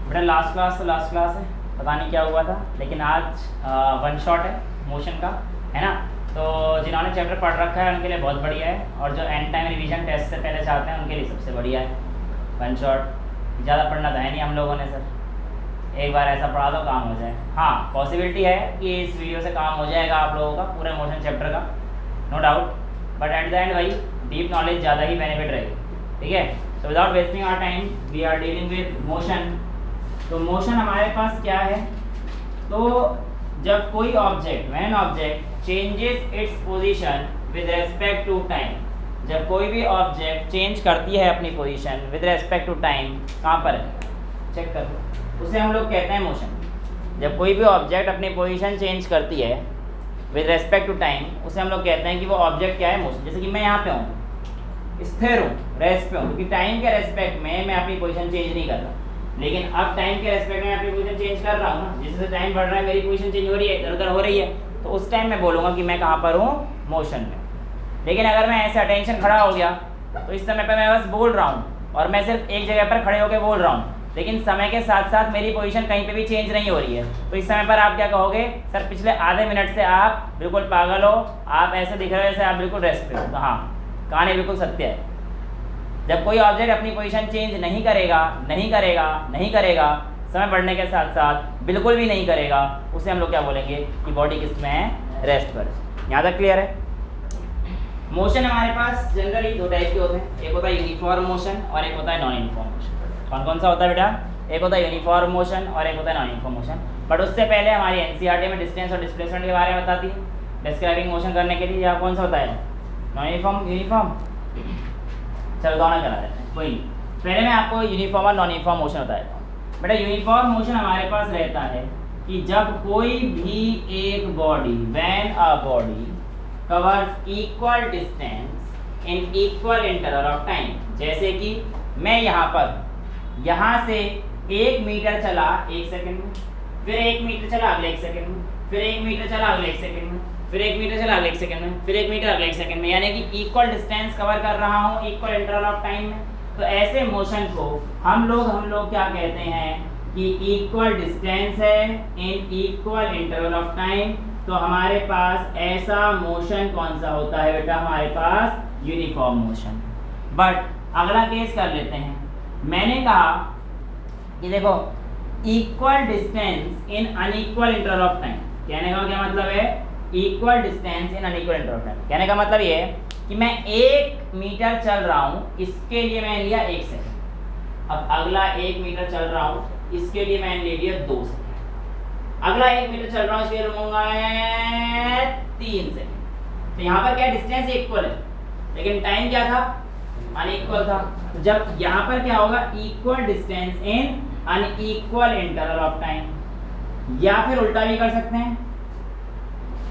बेटा last class तो last class है, पता नहीं क्या हुआ था, लेकिन आज वन शॉट है मोशन का, है ना। तो जिन्होंने चैप्टर पढ़ रखा है उनके लिए बहुत बढ़िया है, और जो एंड टाइम रिवीजन टेस्ट से पहले चाहते हैं उनके लिए सबसे बढ़िया है वन शॉट। ज़्यादा पढ़ना तो है नहीं हम लोगों ने सर, एक बार ऐसा पढ़ा दो काम हो जाए। हाँ, पॉसिबिलिटी है कि इस वीडियो से काम हो जाएगा आप लोगों का पूरे मोशन चैप्टर का, no doubt, but at the end भाई डीप नॉलेज ज़्यादा ही बेनिफिट रहेगी, ठीक है। So without wasting our time we are dealing with motion. तो मोशन हमारे पास क्या है, तो जब कोई object, when object changes its position with respect to time, जब कोई भी ऑब्जेक्ट चेंज करती है अपनी position with respect to time, कहाँ पर है चेक कर लो, उसे हम लोग कहते हैं मोशन। जब कोई भी ऑब्जेक्ट अपनी पोजीशन चेंज करती है विद रेस्पेक्ट टू टाइम, उसे हम लोग कहते हैं कि वो ऑब्जेक्ट क्या है, मोशन। जैसे कि मैं यहाँ पे हूँ, स्थिर हूँ, रेस्ट पे हूँ, क्योंकि टाइम के रेस्पेक्ट में मैं अपनी पोजीशन चेंज नहीं कर रहा, लेकिन अब टाइम के रेस्पेक्ट में अपनी पोजीशन चेंज कर रहा हूँ ना, जिससे टाइम बढ़ रहा है मेरी पोजीशन चेंज हो रही है, इधर उधर हो रही है, तो उस टाइम मैं बोलूँगा कि मैं कहाँ पर हूँ, मोशन में। लेकिन अगर मैं ऐसे अटेंशन खड़ा हो गया तो इस समय पर मैं बस बोल रहा हूँ और मैं सिर्फ एक जगह पर खड़े होकर बोल रहा हूँ, लेकिन समय के साथ साथ मेरी पोजीशन कहीं पे भी चेंज नहीं हो रही है, तो इस समय पर आप क्या कहोगे, सर पिछले आधे मिनट से आप बिल्कुल पागल हो, आप ऐसे दिख रहे हो जैसे आप बिल्कुल रेस्ट पे हो। तो हाँ, कहानी बिल्कुल सत्य है। जब कोई ऑब्जेक्ट अपनी पोजीशन चेंज नहीं करेगा, समय बढ़ने के साथ साथ बिल्कुल भी नहीं करेगा, उसे हम लोग क्या बोलेंगे कि बॉडी किस में है, रेस्ट पर। यहाँ तक क्लियर है। मोशन हमारे पास जनरली दो टाइप के होते हैं, एक होता है यूनिफॉर्म मोशन और एक होता है नॉन यूनिफॉर्म मोशन। कौन कौन सा होता है बेटा, एक होता है यूनिफॉर्म मोशन और एक होता है नॉन यूनिफॉर्म मोशन। बट उससे पहले हमारी एनसीईआरटी में डिस्टेंस और डिस्प्लेसमेंट के बारे में बताती है, डिस्क्राइबिंग मोशन करने के लिए। यहाँ कौन सा होता है, नॉन यूनिफॉर्म, यूनिफॉर्म। चलो दोनों करा देते हैं, कोई नहीं। पहले मैं आपको यूनिफॉर्म और नॉन यूनिफॉर्म मोशन बताता हूँ। बेटा यूनिफॉर्म मोशन हमारे पास रहता है कि जब कोई भी एक body, when a body covers equal distance in equal interval of time. जैसे कि मैं यहाँ से 1 मीटर चला 1 सेकंड में, फिर 1 मीटर चला अगले 1 सेकंड में, फिर 1 मीटर चला अगले 1 सेकंड में, फिर 1 मीटर चला अगले 1 सेकंड में, फिर 1 मीटर अगले 1 सेकंड में, यानी कि इक्वल डिस्टेंस कवर कर रहा हूँ इक्वल इंटरवल ऑफ टाइम में। तो ऐसे मोशन को हम लोग क्या कहते हैं कि इक्वल डिस्टेंस है in equal interval of time. तो हमारे पास ऐसा मोशन कौन सा होता है बेटा, हमारे पास यूनिफॉर्म मोशन। बट अगला केस कर लेते हैं। मैंने कहा कि देखो equal distance in unequal interval of time, कहने का क्या मतलब है, equal distance in unequal interval of time. कहने का मतलब ये है कि मैं 1 मीटर चल रहा हूँ, इसके लिए मैंने लिया 1 सेकंड। अब अगला 1 मीटर चल रहा हूँ, इसके लिए मैंने ले लिया 2 सेकंड। अगला 1 मीटर चल रहा हूँ, इसके लिए लूंगा 3 सेकंड। तो यहाँ पर क्या डिस्टेंस इक्वल है, लेकिन टाइम क्या था, अनइक्वल था। तो जब यहाँ पर क्या होगा, equal distance in unequal interval of time, या फिर उल्टा भी कर सकते हैं,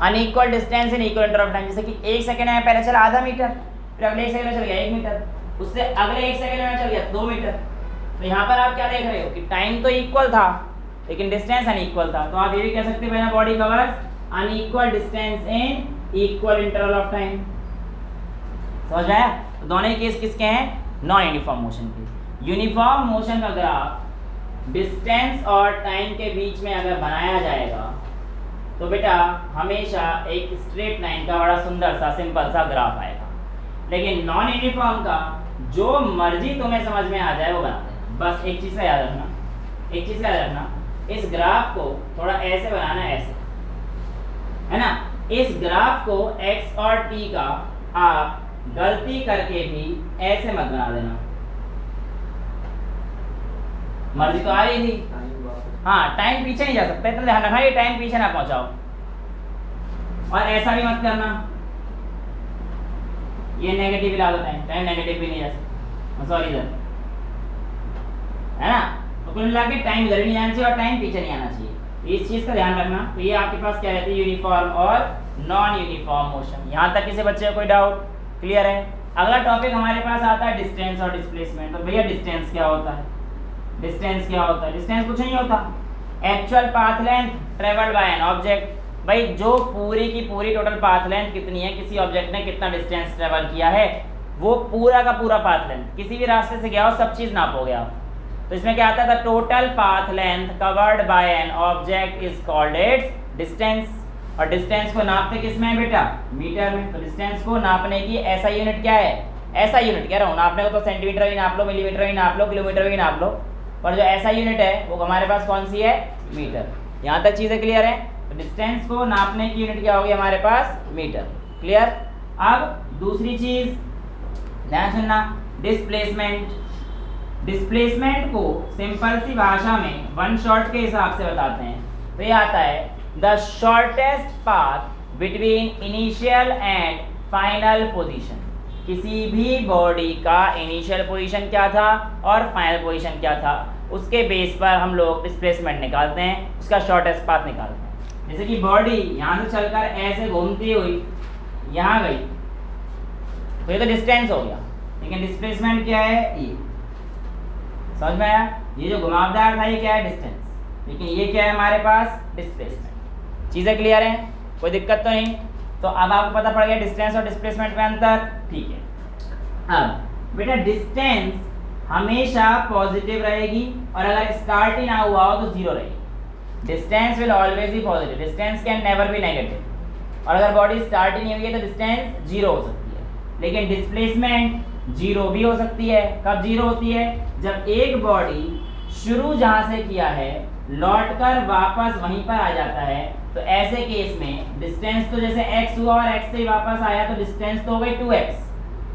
unequal distance in equal interval of time. जैसे कि 1 सेकंड में पहले चला आधा मीटर, फिर अगले 1 सेकंड में चल गया 1 मीटर, उससे अगले 1 सेकंड में चल गया 2 मीटर। तो यहाँ पर आप क्या देख रहे हो कि टाइम तो इक्वल था लेकिन डिस्टेंस अनइक्वल था। तो आप ये भी कह सकते हैं body covers unequal distance in equal interval of time. समझ में आया। तो दोनों ही केस किसके हैं, नॉन यूनिफॉर्म मोशन के। यूनिफॉर्म मोशन का ग्राफ डिस्टेंस और टाइम के बीच में अगर बनाया जाएगा तो बेटा हमेशा एक स्ट्रेट लाइन का बड़ा सुंदर सा सिंपल सा ग्राफ आएगा। लेकिन नॉन यूनिफॉर्म का जो मर्जी तुम्हें समझ में आ जाए वो बना देना। बस एक चीज़ का याद रखना, इस ग्राफ को थोड़ा ऐसे बनाना, ऐसे, है ना। इस ग्राफ को x और t का आप गलती करके भी ऐसे मत बना देना। मर्जी तो आ रही थी, हाँ, टाइम पीछे नहीं जा सकता, इतना ध्यान रखना ये टाइम पीछे ना पहुंचाओ। और ऐसा भी मत करना, ये नेगेटिव ला दो, टाइम नेगेटिव भी नहीं जा सकता, सॉरी सर, है ना। तो कुल मिला के टाइम इधर भी नहीं आना चाहिए और टाइम पीछे नहीं आना चाहिए। इस चीज़ का ध्यान रखना। तो ये आपके पास क्या रहती है, यूनिफॉर्म और नॉन यूनिफॉर्म मोशन। यहाँ तक किसी बच्चे को कोई डाउट, क्लियर है। अगला टॉपिक हमारे पास आता है डिस्टेंस और डिस्प्लेसमेंट। तो भैया डिस्टेंस क्या होता है, डिस्टेंस कुछ नहीं होता, actual path length travelled by an object. भाई जो पूरी की पूरी टोटल पाथ लेंथ कितनी है, किसी ऑब्जेक्ट ने कितना डिस्टेंस ट्रेवल किया है, वो पूरा का पूरा पाथ लेंथ, किसी भी रास्ते से गया हो सब चीज़ नापोगे आप। तो इसमें क्या आता है, the total path length covered by an object is called its distance. और डिस्टेंस को नापते किस में है बेटा, मीटर में। तो डिस्टेंस को नापने की ऐसा यूनिट क्या है, ऐसा यूनिट कह रहा हूँ, नापने को तो सेंटीमीटर भी नाप लो, मिलीमीटर भी नाप लो, किलोमीटर भी नाप लो, पर जो ऐसा यूनिट है वो हमारे पास कौन सी है, मीटर। यहाँ तक चीज़ें क्लियर है। तो डिस्टेंस को नापने की यूनिट क्या होगी हमारे पास, मीटर। क्लियर। अब दूसरी चीज़ ध्यान सुनना, डिस्प्लेसमेंट। डिस्प्लेसमेंट को सिंपल सी भाषा में वन शॉट के हिसाब से बताते हैं। तो ये आता है the shortest path between initial and final position. किसी भी बॉडी का इनिशियल पोजीशन क्या था और फाइनल पोजीशन क्या था, उसके बेस पर हम लोग डिस्प्लेसमेंट निकालते हैं, उसका शॉर्टेस्ट पाथ निकालते हैं। जैसे कि बॉडी यहाँ से चलकर ऐसे घूमती हुई यहाँ गई, तो ये तो डिस्टेंस हो गया, लेकिन डिस्प्लेसमेंट क्या है, ये समझ में आया। ये जो घुमावदार था ये क्या है, डिस्टेंस, लेकिन ये क्या है हमारे पास, डिस्प्लेसमेंट। चीज़ें क्लियर हैं, कोई दिक्कत तो नहीं। तो अब आपको पता पड़ गया डिस्टेंस और डिस्प्लेसमेंट में अंतर, ठीक है। अब बेटा डिस्टेंस हमेशा पॉजिटिव रहेगी और अगर स्टार्ट ही ना हुआ हो तो जीरो रहेगी। Distance will always be positive, distance can never be negative. और अगर बॉडी स्टार्ट ही नहीं हुई है तो डिस्टेंस जीरो हो सकती है, लेकिन डिस्प्लेसमेंट जीरो भी हो सकती है। कब जीरो होती है, जब एक बॉडी शुरू जहां से किया है लौटकर वापस वहीं पर आ जाता है। तो ऐसे केस में डिस्टेंस तो जैसे x हुआ और x से वापस आया तो डिस्टेंस तो हो गई 2x,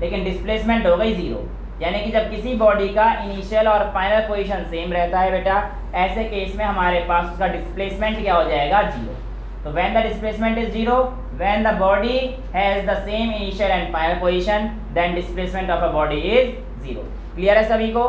लेकिन डिस्प्लेसमेंट हो गई जीरो। यानी कि जब किसी बॉडी का इनिशियल और फाइनल पोजीशन सेम रहता है बेटा, ऐसे केस में हमारे पास उसका डिस्प्लेसमेंट क्या हो जाएगा, जीरो। तो when the displacement is zero, when the body has the same initial and final position, then displacement of a body is zero. Clear है सभी को।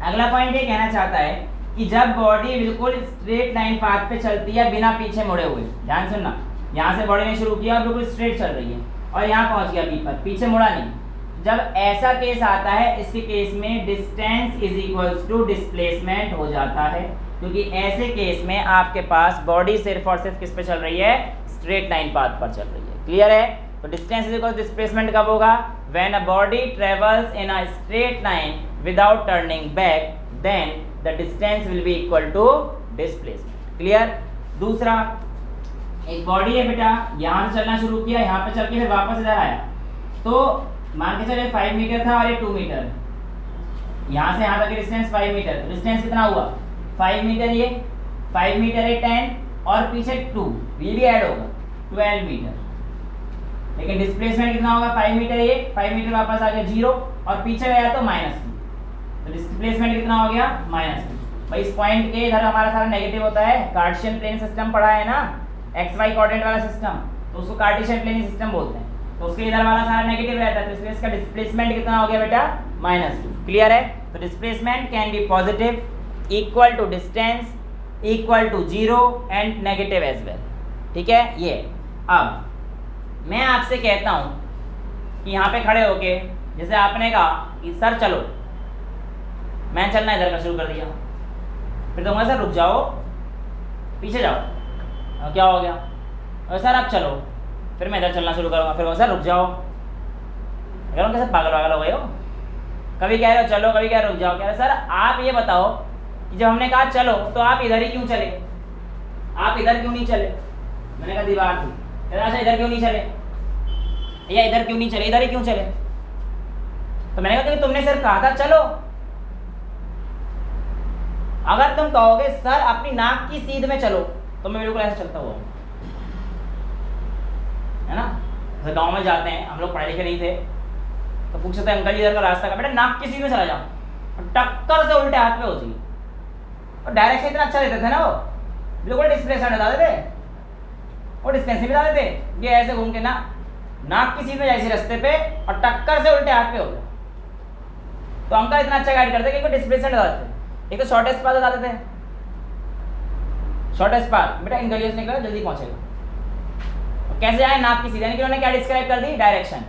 अगला पॉइंट ये कहना चाहता है कि जब बॉडी बिल्कुल स्ट्रेट लाइन पाथ पे चलती है बिना पीछे मुड़े हुए, ध्यान सुनना, यहाँ से बॉडी ने शुरू किया और बिल्कुल स्ट्रेट चल रही है और यहाँ पहुँच गया पी पर, पीछे मुड़ा नहीं। जब ऐसा केस आता है, इसके केस में distance is equals to displacement हो जाता है, क्योंकि ऐसे केस में आपके पास बॉडी सिर्फ और सिर्फ किस पे चल रही है, स्ट्रेट लाइन पाथ पर चल रही है। क्लियर है। तो डिस्टेंस इज इक्वल डिस्प्लेसमेंट कब होगा, when a body travels in a straight line without turning back, then the distance will be equal to displacement. Clear. दूसरा, एक बॉडी है बेटा, यहाँ से चलना शुरू किया, यहाँ पे चल के फिर वापस इधर आया, तो मान के चले 5 मीटर था और ये 2 मीटर, यहाँ से यहाँ तक डिस्टेंस 5 मीटर, तो डिस्टेंस कितना हुआ, 5 मीटर, ये 5 मीटर है 10 और पीछे 2, ये भी ऐड होगा 12 मीटर, लेकिन डिस्प्लेसमेंट कितना होगा, 5 मीटर, ये 5 मीटर वापस आ गया 0 और पीछे गया तो -2, तो डिस्प्लेसमेंट कितना हो गया, -2। भाई इस पॉइंट के इधर हमारा सारा नेगेटिव होता है, कार्टेशियन प्लेन सिस्टम पढ़ा है ना, XY कोऑर्डिनेट वाला सिस्टम, तो उसको कार्टेशियन प्लेन सिस्टम बोलते हैं, तो उसके इधर वाला सारा नेगेटिव रहता है, तो इसलिए इसका डिस्प्लेसमेंट कितना हो गया बेटा, -2। क्लियर है। तो displacement can be positive, equal to distance, equal to 0 and negative as well. ठीक है। ये अब मैं आपसे कहता हूँ कि यहाँ पे खड़े होके जैसे आपने कहा कि सर चलो, मैं चलना इधर का शुरू कर दिया, फिर तो सर रुक जाओ, पीछे जाओ, क्या हो गया, और सर आप चलो, फिर मैं इधर चलना शुरू करूँगा, फिर सर रुक जाओ, कह रहा हूँ कैसे पागल वागल हो गए हो, कभी कह रहे हो चलो, कभी कह रहे हो रुक जाओ। कह रहे सर आप ये बताओ कि जब हमने कहा चलो तो आप इधर ही क्यों चले, आप इधर क्यों नहीं चले। मैंने कहा दीवार थी। कह रहा अच्छा इधर क्यों नहीं चले, या इधर क्यों नहीं चले, इधर ही क्यों चले। तो मैंने कहा कि तुमने सर कहा था चलो, अगर तुम कहोगे सर अपनी नाक की सीध में चलो तो मैं बिल्कुल ऐसे चलता हुआ, है ना। जैसे गांव में जाते हैं, हम लोग पढ़े लिखे नहीं थे, तो पूछते थे अंकल जी इधर का रास्ता का, बेटा नाक की सीध में चला जाओ, टक्कर से उल्टे हाथ पे होती है, और डायरेक्शन इतना अच्छा देते थे ना, वो बिल्कुल डिस्प्लेसमेंट बता देते, वो डिस्टेंस भी बता देते, ये ऐसे घूम के ना नाक की सीध में जाए रास्ते पे और टक्कर से उल्टे हाथ पे हो गया। तो अंकल इतना अच्छा गाइड करते कि डिस्प्लेसमेंट बता देते। एक तो शॉर्टेस्ट पाथ बता देते हैं, शॉर्टेस्ट पाथ बेटा इन गलियों से निकला जल्दी पहुंचेगा। कैसे जाए, नाक की सीध, यानी कि उन्होंने क्या डिस्क्राइब कर दी, डायरेक्शन।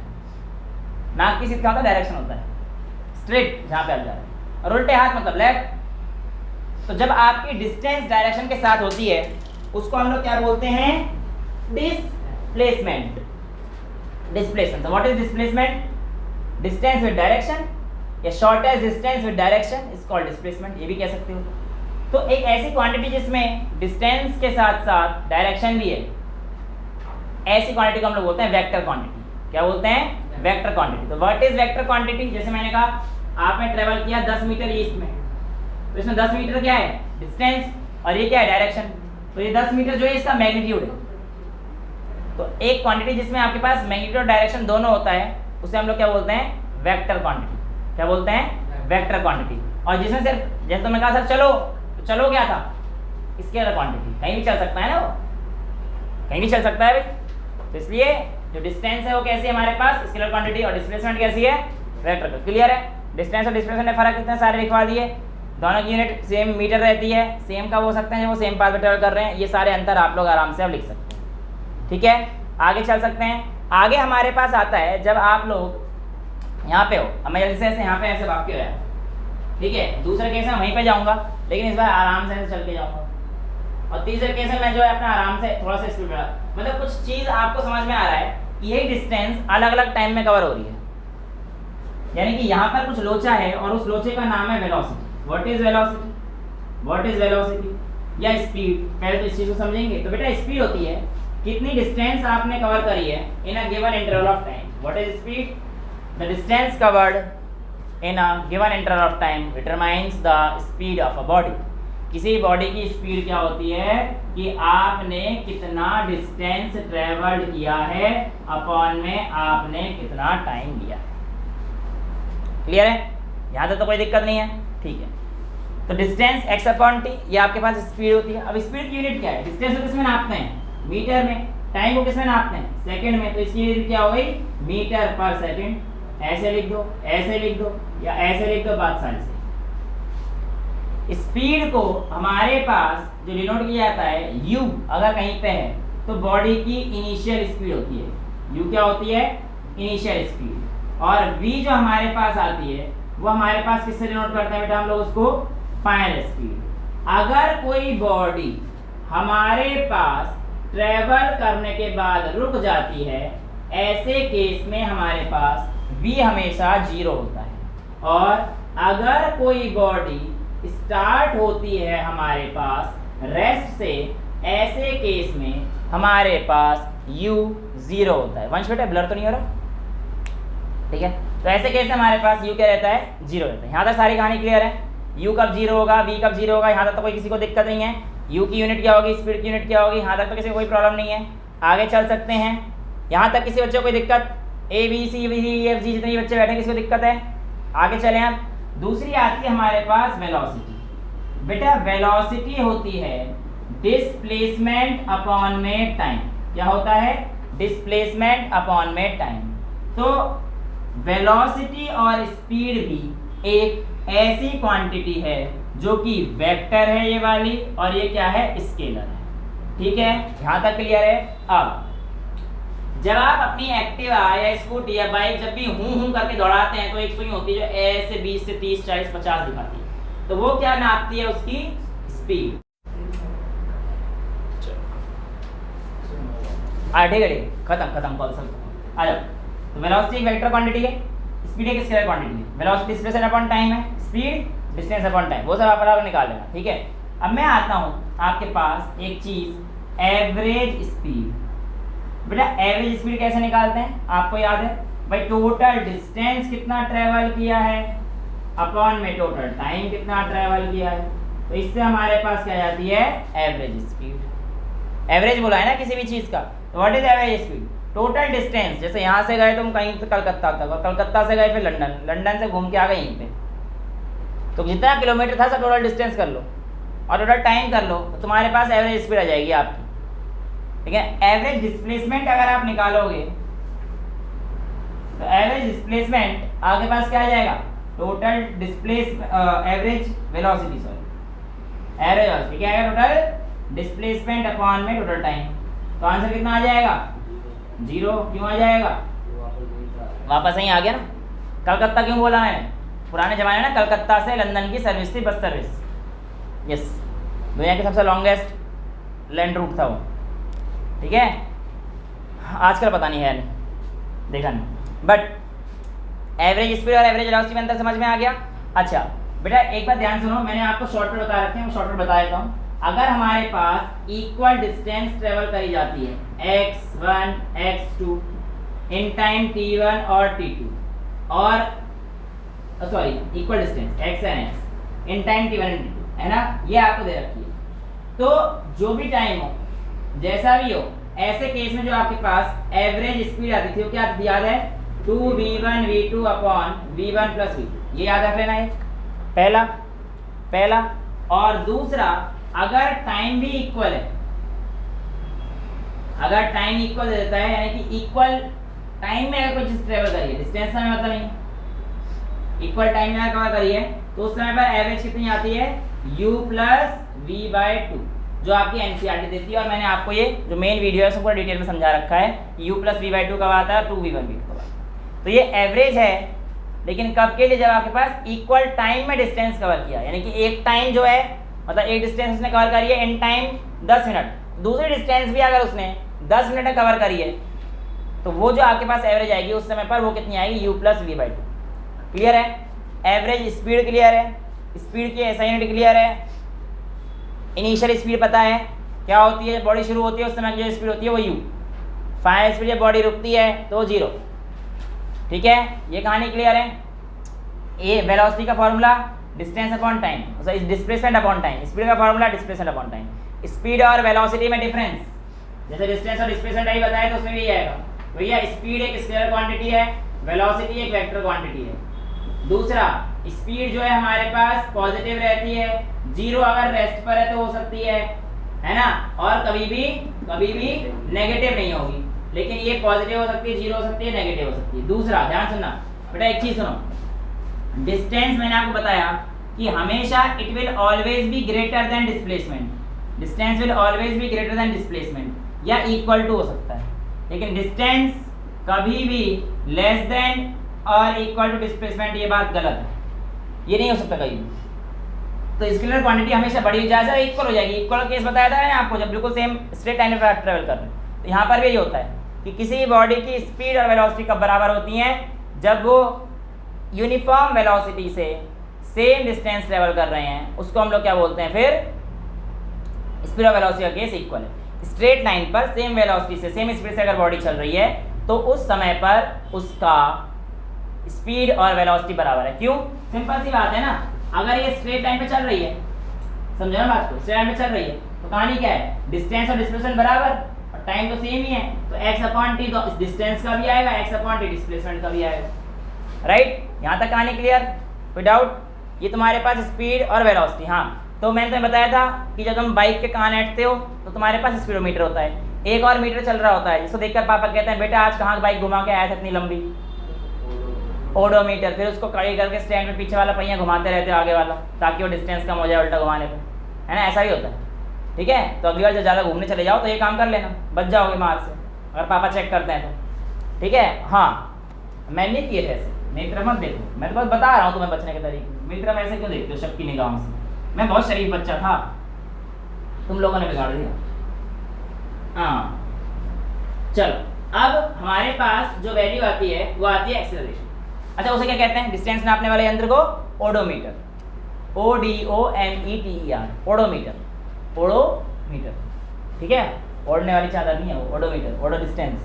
नाक की सीध क्या होता है, डायरेक्शन होता है, स्ट्रेट जहां पे आप जा रहे हैं, और उल्टे हाथ मतलब लेफ्ट। तो जब आपकी डिस्टेंस डायरेक्शन के साथ होती है उसको हम लोग क्या बोलते हैं, displacement. Displacement, what is displacement, distance with direction या shortest distance with direction is called displacement, ये भी कह सकते हो। तो एक ऐसी क्वांटिटी जिसमें डिस्टेंस के साथ साथ डायरेक्शन भी है, ऐसी क्वांटिटी को हम लोग बोलते हैं वेक्टर क्वांटिटी। क्या बोलते हैं? Vector quantity. तो व्हाट इज वेक्टर क्वांटिटी? जैसे मैंने कहा आपने ट्रेवल किया 10 मीटर ईस्ट में, तो इसमें 10 मीटर क्या है? डिस्टेंस, और ये क्या है? डायरेक्शन। तो ये 10 मीटर जो है इसका मैग्नीट्यूड है। तो एक क्वांटिटी जिसमें आपके पास मैग्नीट्यूड और डायरेक्शन दोनों होता है उसे हम लोग क्या बोलते हैं? Vector quantity. क्या बोलते हैं? Vector quantity. और जिसमें सिर्फ जैसे तुमने कहा सर चलो, तो चलो क्या था? स्केलर क्वांटिटी, कहीं भी चल सकता है ना, वो कहीं भी चल सकता है भाई। तो इसलिए जो डिस्टेंस है वो कैसी है हमारे पास? Scalar quantity. और डिस्प्लेसमेंट कैसी है? वेक्टर। क्लियर है? डिस्टेंस और डिस्प्लेसमेंट में फर्क कितने सारे लिखवा दिए। दोनों की यूनिट सेम मीटर रहती है, सेम का हो सकते हैं वो सेम पाथ में ट्रेवल कर रहे हैं। ये सारे अंतर आप लोग आराम से अब लिख सकते हैं। ठीक है, आगे चल सकते हैं। आगे हमारे पास आता है जब आप लोग यहाँ पे हो, अब मैं जैसे ऐसे यहाँ पे ऐसे भाग के आया, ठीक है, दूसरे केस में वहीं पे जाऊँगा, लेकिन इस बार आराम से चल के जाऊँगा। और तीसरे केस में मैं जो है अपना आराम से थोड़ा सा स्पीड बढ़ा, मतलब कुछ चीज़ आपको समझ में आ रहा है, यही डिस्टेंस अलग अलग टाइम में कवर हो रही है। यानी कि यहाँ पर कुछ लोचा है और उस लोचे का नाम है velocity. What is velocity? What is velocity या स्पीड? पहले तो इस चीज़ को समझेंगे। तो बेटा स्पीड होती है कितनी डिस्टेंस आपने कवर करी है in a given interval of time. What is speed? The distance covered in a given interval of time determines the speed of a body. किसी बॉडी की स्पीड क्या होती है कि आपने कितना डिस्टेंस ट्रेवल्ड किया है अपॉन में आपने कितना टाइम लिया है। क्लियर है? यहाँ तक तो कोई दिक्कत नहीं है। ठीक है, तो डिस्टेंस एक्स अपॉन टी, ये आपके पास स्पीड होती है। अब स्पीड की यूनिट क्या है? डिस्टेंस को किसमें नापते हैं? मीटर में। टाइम को किसमें नापते हैं? सेकंड में। तो इसकी यूनिट क्या हो गई? मीटर पर सेकंड। ऐसे लिख दो, ऐसे लिख दो या ऐसे लिख दो, बात सारी से। स्पीड को हमारे पास जो डिनोट किया जाता है यू, अगर कहीं पे है तो बॉडी की इनिशियल स्पीड होती है। यू क्या होती है? Initial speed. और v जो हमारे पास आती है वो हमारे पास किससे डिनोट करते हैं बेटा? हम लोग उसको फाइनल स्पीड। अगर कोई बॉडी हमारे पास ट्रेवल करने के बाद रुक जाती है, ऐसे केस में हमारे पास v हमेशा 0 होता है। और अगर कोई बॉडी स्टार्ट होती है हमारे पास रेस्ट से, ऐसे केस में हमारे पास u 0 होता है। वंश बेटा ब्लर तो नहीं हो रहा? ठीक है, तो ऐसे केस में हमारे पास u क्या रहता है? 0 रहता है। यहाँ तक सारी कहानी क्लियर है। u कब 0 होगा, v कब 0 होगा, यहाँ तक तो कोई किसी को दिक्कत नहीं है। u की यूनिट क्या होगी, स्पीड की यूनिट क्या होगी, यहाँ तक तो किसी को कोई प्रॉब्लम नहीं है। आगे चल सकते हैं। यहाँ तक किसी बच्चे को कोई दिक्कत? a b c d e f g जितने बच्चे बैठे किसी को दिक्कत है? आगे चले हम। दूसरी आती है हमारे पास वेलोसिटी। बेटा वेलोसिटी होती है डिस्प्लेसमेंट अपॉन में टाइम। क्या होता है? डिस्प्लेसमेंट अपॉन में टाइम। तो वेलोसिटी और स्पीड भी एक ऐसी क्वांटिटी है जो कि वेक्टर है ये वाली, और ये क्या है? स्केलर है। ठीक है, यहाँ तक क्लियर है? अब जब आप अपनी एक्टिवा या स्कूटी या बाइक जब भी हूं करके दौड़ाते हैं तो एक सुई होती है जो ऐसे 20 से 30 40 50 दिखाती है, तो वो क्या नापती है? उसकी स्पीड। ठीक है, खत्म कॉल सब आ जाओ। तो वेलोसिटी एक वेक्टर क्वांटिटी है, स्पीड एक स्केलर क्वांटिटी है। वेलोसिटी डिस्प्लेसमेंट अपॉन टाइम है, स्पीड डिस्टेंस अपॉन टाइम, वो सब आप अलग निकाल लेना। ठीक है, अब मैं आता हूँ आपके पास एक चीज एवरेज स्पीड। बेटा एवरेज स्पीड कैसे निकालते हैं? आपको याद है भाई? टोटल डिस्टेंस कितना ट्रेवल किया है अपॉन में टोटल टाइम कितना ट्रेवल किया है। तो इससे हमारे पास क्या जाती है? Average speed. एवरेज बोला है ना किसी भी चीज का। तो what is average speed? Total distance. जैसे यहाँ से गए तुम कहीं कलकत्ता तक, और कलकत्ता से गए फिर लंदन, लंदन से घूम के आ गए यहीं पे, तो जितना किलोमीटर था सब टोटल डिस्टेंस कर लो और टोटल टाइम कर लो, तो तुम्हारे पास एवरेज स्पीड आ जाएगी आपकी। ठीक है, एवरेज डिस्प्लेसमेंट अगर आप निकालोगे तो एवरेज डिस्प्लेसमेंट आपके पास क्या आ जाएगा? Total average velocity, sorry average velocity क्या आएगा? टोटल डिस्प्लेसमेंट अपॉन में टोटल टाइम। तो आंसर कितना आ जाएगा? 0। क्यों आ जाएगा? वापस यहीं आ गया ना। कलकत्ता क्यों बोला मैंने? पुराने जमाने में ना कलकत्ता से लंदन की सर्विस थी, बस सर्विस। यस, दुनिया की सबसे लॉन्गेस्ट लैंड रूट था वो। ठीक है, आजकल पता नहीं है, देखा नहीं। बट एवरेज स्पीड और एवरेज वेलोसिटी में अंतर समझ में आ गया। अच्छा बेटा एक बात ध्यान सुनो, मैंने आपको शॉर्टकट बता रखे हैं, मैं शॉर्टकट बता देता हूँ। अगर हमारे पास इक्वल डिस्टेंस ट्रेवल करी जाती है x1 x2 in time t1 और t2 और sorry equal distance x and x in time t1 and t2 है ना, ये आपको दे रखी है। तो जो भी टाइम हो जैसा भी हो, ऐसे केस में जो आपके पास एवरेज स्पीड आती थी वो क्या याद है, 2v1 v2 upon v1 plus v2, ये याद रख लेना है पहला। और दूसरा, अगर टाइम भी इक्वल है, अगर टाइम इक्वल दे देता है, यानी कि इक्वल टाइम में अगर कोई चीज ट्रेवल करिए, डिस्टेंस में मतलब नहीं, इक्वल टाइम में कवर करिए, तो उस समय पर एवरेज कितनी आती है, u प्लस v/2, जो आपकी एनसीईआरटी देती है। और मैंने आपको ये जो मेन वीडियो है उसको पूरा डिटेल में समझा रखा है, u प्लस v/2 कब आता है, 2v1 v2 कब आता है। तो ये एवरेज है, लेकिन कब के लिए, जब आपके पास इक्वल टाइम में डिस्टेंस कवर किया, यानी कि एक टाइम जो है मतलब एक डिस्टेंस उसने कवर करी है इन टाइम 10 मिनट, दूसरी डिस्टेंस भी अगर उसने 10 मिनट में कवर करी है, तो वो जो आपके पास एवरेज आएगी उस समय पर वो कितनी आएगी, u प्लस v/2। क्लियर है? एवरेज स्पीड क्लियर है, स्पीड की ऐसा यूनिट क्लियर है, इनिशियल स्पीड पता है क्या होती है, बॉडी शुरू होती है उस समय जो स्पीड होती है वो u, फाइनल स्पीड जब बॉडी रुकती है तो 0। ठीक है, ये कहानी क्लियर है। ये वेलोसिटी का formula distance upon time, displacement upon time, speed का formula displacement upon time. Speed और वेलोसिटी में डिफरेंस, जैसे डिस्टेंस और डिस्प्लेसमेंट ही बताया तो उसमें भी आएगा, भैया स्पीड एक स्केलर क्वांटिटी है, वेलोसिटी एक वेक्टर क्वांटिटी है। दूसरा, स्पीड जो है हमारे पास पॉजिटिव रहती है, 0 अगर रेस्ट पर है तो हो सकती है ना, और कभी भी नेगेटिव नहीं होगी, लेकिन ये पॉजिटिव हो सकती है, 0 हो सकती है, नेगेटिव हो सकती है। दूसरा ध्यान सुनना बेटा, एक चीज सुनो, डिस्टेंस मैंने आपको बताया कि हमेशा it will always be greater than displacement, distance will always be greater than displacement या इक्वल टू हो सकता है, लेकिन डिस्टेंस कभी भी लेस देन और इक्वल टू डिस्प्लेसमेंट, ये बात गलत है, ये नहीं हो सकता कहीं। तो स्केलर क्वांटिटी हमेशा बड़ी जाएगा, इक्वल हो जाएगी। इक्वल केस बताया था ना आपको, जब बिल्कुल सेम स्ट्रेट लाइन पर ट्रेवल कर रहे हैं, तो यहाँ पर भी यही होता है कि किसी बॉडी की स्पीड और वेलोसिटी कब बराबर होती हैं, जब वो यूनिफॉर्म वेलोसिटी से सेम डिस्टेंस ट्रेवल कर रहे हैं, उसको हम लोग क्या बोलते हैं, फिर स्पीड और वेलोसिटी का केस इक्वल है। स्ट्रेट लाइन पर सेम वेलोसिटी से सेम स्पीड से अगर बॉडी चल रही है तो उस समय पर उसका स्पीड और वेलोसिटी बराबर है। क्यों? सिंपल सी बात है ना, अगर ये स्ट्रेट लाइन पे चल रही है, समझो ना बात को, स्ट्रेट लाइन पे चल रही है तो कहानी क्या है, डिस्टेंस और डिस्प्लेसमेंट बराबर और टाइम तो सेम ही है, तो x अपॉन टी तो डिस्टेंस का भी आएगा, x अपॉन टी डिस्प्लेसमेंट का भी आएगा। राइट, यहाँ तक कहानी क्लियर, कोई डाउट? ये तुम्हारे पास स्पीड और वेलोसिटी। हाँ, तो मैंने तुम्हें बताया था कि जब तुम बाइक के कान ऐंठते हो तो तुम्हारे पास स्पीडोमीटर होता है, एक और मीटर चल रहा होता है, जिसको देखकर पापा कहते हैं बेटा आज कहाँ बाइक घुमा के आया था इतनी लंबी, ओडोमीटर। फिर उसको कड़ी करके स्टैंड में पीछे वाला पहिया घुमाते रहते हो आगे वाला, ताकि वो डिस्टेंस कम हो जाए उल्टा घुमाने पे, है ना, ऐसा ही होता है। ठीक है, तो अगली बार जब ज़्यादा घूमने चले जाओ तो ये काम कर लेना, बच जाओगे मार से, अगर पापा चेक करते हैं तो। ठीक है, हाँ मैंने किए थे ऐसे, मेरी तरफ मत देखो, मैं तो बस बता रहा हूँ तुम्हें बचने के तरीके, मेरी तरफ ऐसे क्यों देखते हो शक की निगाहों से, मैं बहुत शरीफ बच्चा था, तुम लोगों ने बिगाड़ दिया। हाँ चलो, अब हमारे पास जो वैल्यू आती है वो आती है एक्सेलरेशन। अच्छा, उसे क्या कहते हैं, डिस्टेंस नापने वाले यंत्र को ओडोमीटर, ODOMETER, ओडोमीटर, ओडोमीटर। ठीक है, ओढ़ने वाली चादर नहीं है वो, ओडोमीटर, ओडो डिस्टेंस।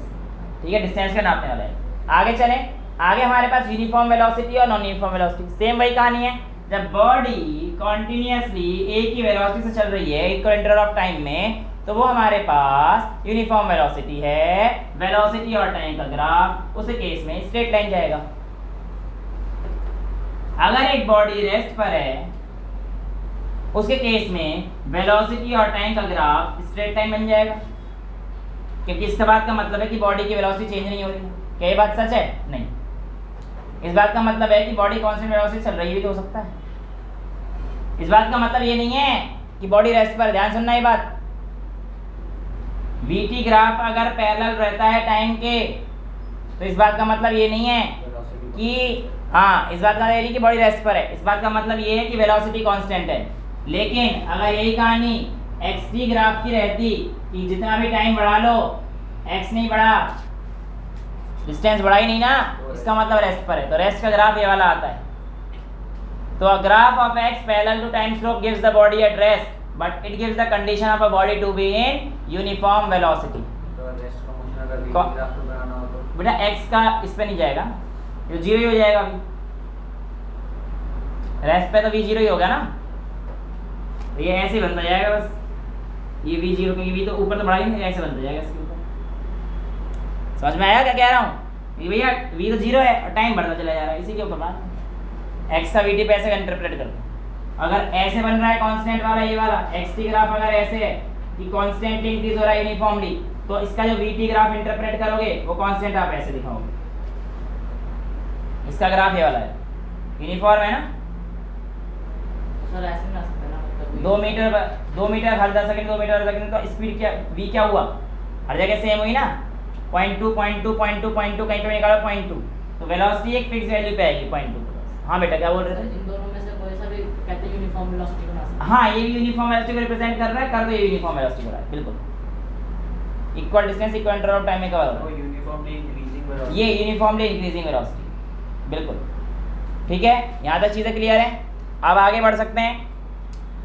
ठीक है, डिस्टेंस का नापने वाला है। आगे चलें, आगे हमारे पास यूनिफॉर्म वेलोसिटी और नॉन यूनिफॉर्म वेलोसिटी, सेम वही कहानी है। जब बॉडी कॉन्टिन्यूसली एक ही वेलोसिटी से चल रही है इक्वल इंटरवल ऑफ टाइम में, तो वो हमारे पास यूनिफॉर्म वेलोसिटी है। वेलोसिटी और टाइम का ग्राफ उस केस में स्ट्रेट लाइन जाएगा। अगर एक बॉडी रेस्ट पर है उसके केस में वेलोसिटी और टाइम का ग्राफ स्ट्रेट लाइन बन जाएगा, क्योंकि इसका बात का मतलब है कि बॉडी की वेलोसिटी चेंज नहीं हो रही। क्या ये बात सच है? नहीं। इस बात का मतलब है कि बॉडी कांस्टेंट वेलोसिटी चल रही भी तो हो सकता है। इस बात का मतलब ये नहीं है कि बॉडी रेस्ट पर, ध्यान सुनना ये बात, VT ग्राफ अगर पैरेलल रहता है टाइम के तो इस बात का मतलब ये नहीं है कि हाँ, इस बात का ये नहीं कि बॉडी रेस्ट पर है, इस बात का मतलब ये है कि वेलोसिटी कांस्टेंट है। लेकिन अगर यही कहानी XT ग्राफ की रहती कि जितना भी टाइम बढ़ा लो x नहीं बढ़ा, डिस्टेंस बढ़ा ही नहीं ना, इसका मतलब रेस्ट पर है, तो रेस्ट का ग्राफ ये वाला आता है। तो a graph of x parallel to time slope gives the body at rest but it gives the condition of a body to be in uniform velocity. तो रेस्ट का मोशन अगर v ग्राफ पे बनाना हो तो बेटा x का इस पे नहीं जाएगा, जो जीरो ही हो जाएगा अभी, रेस्ट पे तो v जीरो ही होगा ना, तो ये ऐसे ही बनता जाएगा बस, ये v जीरो क्योंकि v तो ऊपर तो बढ़ा ही नहीं, ऐसे बनता जाएगा इसके ऊपर। समझ में आया क्या कह रहा हूँ कि भैया v तो जीरो है और टाइम बढ़ता चला जा रहा है, इसी के ऊपर बात। x का vt पे ऐसे इंटरप्रेट कर दो, अगर ऐसे बन रहा है कांस्टेंट वाला ये वाला xt ग्राफ, अगर ऐसे है कि कांस्टेंटली इंक्रीज हो रहा है यूनिफॉर्मली, तो इसका जो vt ग्राफ इंटरप्रेट करोगे वो कांस्टेंट आप ऐसे दिखाओगे। इसका ग्राफ ये वाला है, यूनिफॉर्म है ना सर, ऐसे ना सकते ना, मतलब 2 मीटर हर 10 सेकंड, 2 मीटर हर सेकंड, तो स्पीड क्या v क्या हुआ, हर जगह सेम हुई ना, 0.2 0.2 0.2 0.2 कहीं पे निकालो 0.2, तो वेलोसिटी एक फिक्स वैल्यू पे आएगी 0.2। हाँ बेटा क्या बोल रहे थे? इन दोनों में से कोई सा भी कहते हैं यूनिफॉर्म वेलोसिटी बना सकते हैं। हाँ ये भी यूनिफॉर्म वेलोसिटी को रिप्रेजेंट कर रहा है, कर दो ये यूनिफॉर्म वेलोसिटी को रहा है, बिल्कुल equal distance equal interval of time में कवर वो यूनिफॉर्मली इंक्रीजिंग वेलोसिटी, ये यूनिफॉर्मली इंक्रीजिंग वेलोसिटी, बिल्कुल ठीक है। यहाँ तक चीज़ें क्लियर है। अब आगे बढ़ सकते हैं,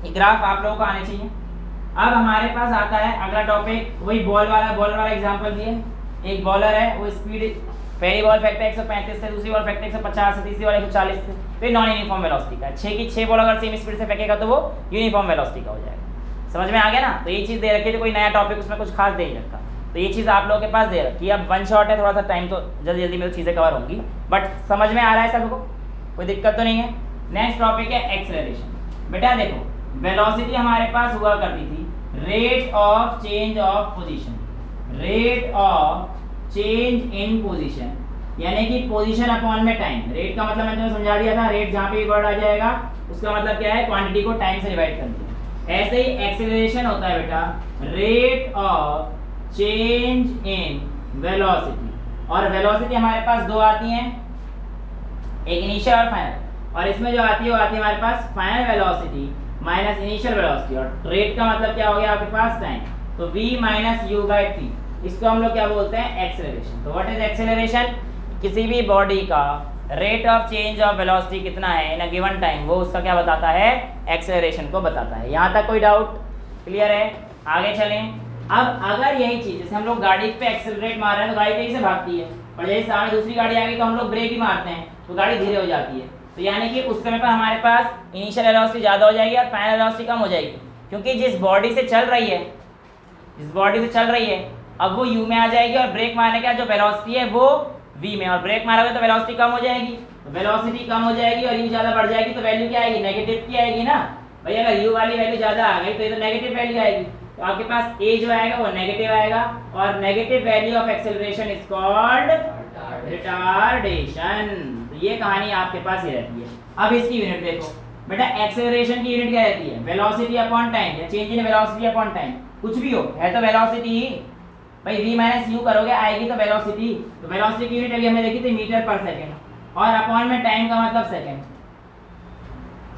ये ग्राफ आप लोगों को आने चाहिए। अब हमारे पास आता है अगला टॉपिक, वही बॉल वाला एग्जांपल दिए। एक बॉलर है, वो स्पीड, पहली बॉल फेंकता है 135 से, दूसरी बॉल फेंकता है 150 से, तीसरी बॉल 140 से, तो ये नॉन यूनिफॉर्म वेलोसिटी का है। 6 की 6 बॉल अगर सेम स्पीड से फेंकेगा तो वो यूनिफॉर्म वेलोसिटी का हो जाएगा। समझ में आ गया ना? तो ये चीज़ दे रखी है, तो कोई नया टॉपिक उसमें कुछ खास दे नहीं रखा, तो ये चीज़ आप लोगों के पास दे रखी है। अब वन शॉट है, थोड़ा सा टाइम तो जल्दी जल्दी में तो चीज़ें कवर होंगी, बट समझ में आ रहा है सबको, कोई दिक्कत तो नहीं है। नेक्स्ट टॉपिक है एक्सेलरेशन। बेटा देखो, वेलोसिटी हमारे पास हुआ करती थी rate of change of position, rate of change in position, यानी कि पोजीशन अपॉन में टाइम। रेट का मतलब मैंने तुम्हें समझा दिया था, रेट जहाँ पे भी वर्ड आ जाएगा उसका मतलब क्या है, क्वांटिटी को टाइम से डिवाइड करती है। ऐसे ही एक्सेलरेशन होता है बेटा, rate of change in velocity. और वेलोसिटी हमारे पास दो आती हैं, एक इनिशियल और फाइनल, और इसमें जो आती है वो आती है हमारे पास final velocity minus initial velocity. और रेट का मतलब क्या हो गया आपके पास, टाइम, तो v minus u by t, इसको हम लोग क्या बोलते हैं, एक्सेलरेशन। तो व्हाट इज एक्सेलरेशन? किसी भी बॉडी का rate of change of velocity कितना है इन अ गिवन टाइम, वो उसका क्या बताता है, एक्सेलरेशन को बताता है। यहाँ तक कोई डाउट क्लियर है? आगे चलें। अब अगर यही चीज़, जैसे हम लोग गाड़ी पे एक्सेलरेट मार रहे हैं तो गाड़ी तेजी से भागती है, और जैसे सामने दूसरी गाड़ी आ गई तो हम लोग ब्रेक ही मारते हैं तो गाड़ी धीरे हो जाती है। तो यानी कि उस समय पर हमारे पास इनिशियल वेलोसिटी ज़्यादा हो जाएगी और फाइनल वेलोसिटी कम हो जाएगी, क्योंकि जिस बॉडी से चल रही है अब वो u में आ जाएगी, और ब्रेक मारने का जो वेलोसिटी है वो v में, और ब्रेक मारोगे तो वेलोसिटी कम हो जाएगी। तो वेलोसिटी कम हो जाएगी और u ज़्यादा बढ़ जाएगी, तो वैल्यू क्या आएगी, नेगेटिव की आएगी ना भाई। अगर u वाली वैल्यू ज़्यादा आ गई तो ये तो नेगेटिव वैल्यू आएगी, तो आपके पास a जो आएगा वो नेगेटिव आएगा, और negative value of acceleration is called retardation. तो ये कहानी आपके पास ही रहती है। अब इसकी यूनिट देखो बेटा, एक्सेलरेशन की यूनिट क्या रहती है, वेलोसिटी अपॉन टाइम, या change in velocity upon time, कुछ भी हो है तो वेलोसिटी ही भाई। v माइनस यू करोगे आएगी तो वेलोसिटी, तो वेलोसिटी की यूनिट अभी हमने देखी थी मीटर पर सेकंड, और अपॉन में टाइम का मतलब सेकंड।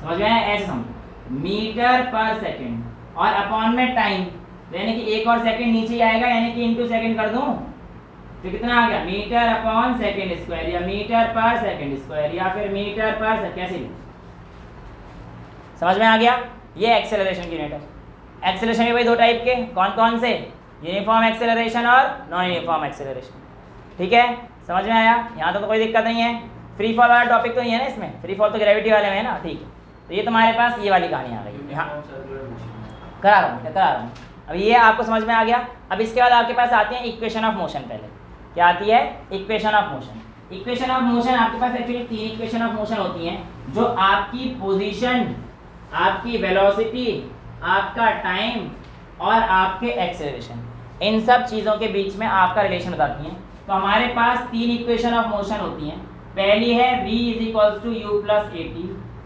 समझ में आया? ऐसे समझो, मीटर पर सेकंड और अपॉन में टाइम, यानी कि एक और सेकंड नीचे आएगा, यानी कि इनटू सेकंड कर दूं तो कितना आ गया, मीटर अपॉन सेकंड स्क्वायर, या मीटर पर सेकंड स्क्वायर, या फिर मीटर पर सेकंड, कैसे भी। समझ में आ गया? ये एक्सेलरेशन की यूनिट है। एक्सेलरेशन के भाई दो टाइप के, कौन कौन से, यूनिफॉर्म एक्सेलरेशन और नॉन यूनिफॉर्म एक्सेलरेशन। ठीक है, समझ में आया? यहाँ तो कोई दिक्कत नहीं है। फ्री फॉल वाला टॉपिक तो नहीं है ना इसमें, फ्री फॉल तो ग्रेविटी वाले में है ना। ठीक है, तो ये तुम्हारे पास ये वाली कहानी आ गई। यहाँ करा रहा हूँ। अब ये आपको समझ में आ गया। अब इसके बाद आपके पास आती है इक्वेशन ऑफ मोशन। पहले क्या आती है, equation of motion. Equation of motion आपके पास एक्चुअली 3 इक्वेशन ऑफ मोशन होती हैं, जो आपकी पोजीशन, आपकी वेलोसिटी, आपका टाइम और आपके एक्सेलरेशन, इन सब चीज़ों के बीच में आपका रिलेशन बताती हैं। तो हमारे पास 3 इक्वेशन ऑफ मोशन होती हैं। पहली है v is you plus A T,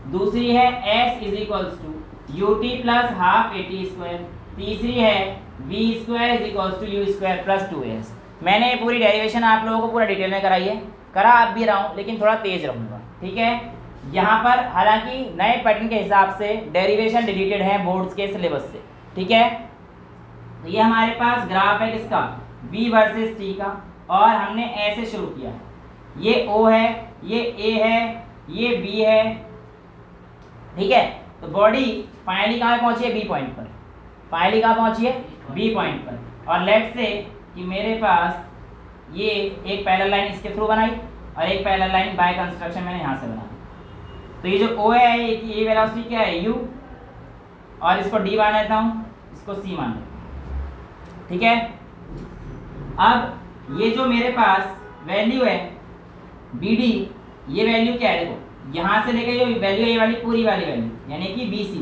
दूसरी है s is U T plus half A T square, तीसरी है v square is you square plus 2s। मैंने पूरी डेरिवेशन आप लोगों को पूरा डिटेल में कराई है, करा आप भी रहा हूँ, लेकिन थोड़ा तेज रहूँगा। ठीक है, यहाँ पर हालांकि नए पैटर्न के हिसाब से डेरिवेशन डिलीटेड है बोर्ड्स के सिलेबस से। ठीक है, तो ये हमारे पास ग्राफ है किसका, v वर्सेस t का। और हमने ऐसे शुरू किया, ये O है, ये A है, ये B है, ठीक है। तो बॉडी फाइनली कहाँ पहुंची है? B पॉइंट पर। फाइनली कहाँ पहुंची है? B पॉइंट पर। और लेट्स से कि मेरे पास ये एक पैरेलल लाइन इसके थ्रू बनाई और एक पैरेलल लाइन बाय कंस्ट्रक्शन मैंने यहाँ से बना दी। तो ये जो O है ये वेलोसिटी क्या है? U, और इसको D मान लेता हूँ, इसको C मान लेता हूँ, ठीक है। अब ये जो मेरे पास वैल्यू है BD, ये वैल्यू क्या है? देखो यहाँ से लेकर जो वैल्यू है ये वाली पूरी वाली वैल्यू यानी कि BC,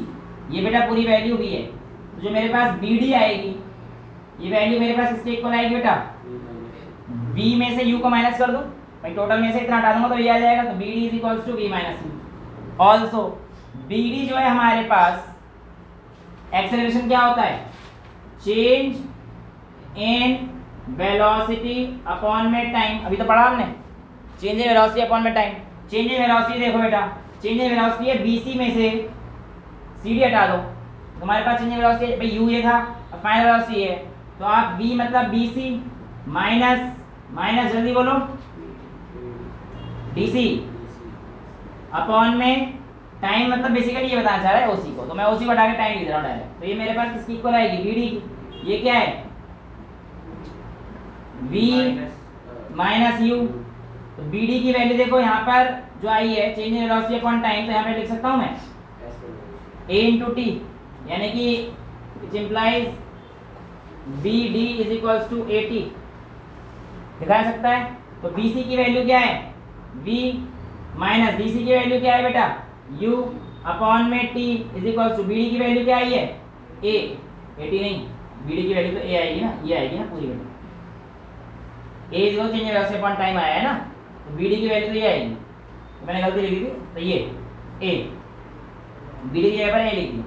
ये बेटा पूरी वैल्यू भी है। तो जो मेरे पास BD आएगी ये वैल्यू मेरे पास इसके इक्वल आएगी बेटा, V में से U को माइनस कर दूं भाई, टोटल में से इतना हटा दूंगा तो ये आ जाएगा। तो BD is equals to V minus U। Also BD जो है हमारे पास एक्सेलरेशन क्या होता है? चेंज इन वेलोसिटी अपॉन में टाइम। अभी तो पढ़ा हमने चेंज इन वेलोसिटी अपॉन में टाइम। चेंज इन वेलोसिटी देखो बेटा, चेंज इन वेलोसिटी है BC में से CD हटा दो, तुम्हारे पास चेंज इन वेलोसिटी भाई U ये था और फाइनल वेलोसिटी है। तो आप V मतलब BC माइनस माइनस जल्दी बोलो DC अपॉन में टाइम, मतलब बेसिकली ये बताना चाह रहा है OC को, तो मैं OC को हटा के टाइम लिख रहा हूँ डायरेक्ट। तो ये मेरे पास किसकी इक्वल आएगी? BD की। ये क्या है? V minus U। तो BD की वैल्यू देखो यहाँ पर जो आई है change in velocity upon time, तो यहाँ पे लिख सकता हूँ मैं A इंटू टी, यानी कि it implies BD is equals to AT, दिखा सकता है। तो BC की वैल्यू क्या है? V माइनस DC की वैल्यू क्या है बेटा? U अपॉन में T is equals to BD की वैल्यू क्या आई है? A, AT नहीं, BD की वैल्यू तो A आएगी ना, ये आएगी ना पूरी value. A is equal change in velocity upon time आया है ना, तो BD की वैल्यू तो ये आएगी। तो मैंने गलती लिखी थी, तो ये A, BD की जगह पर A लिख दी।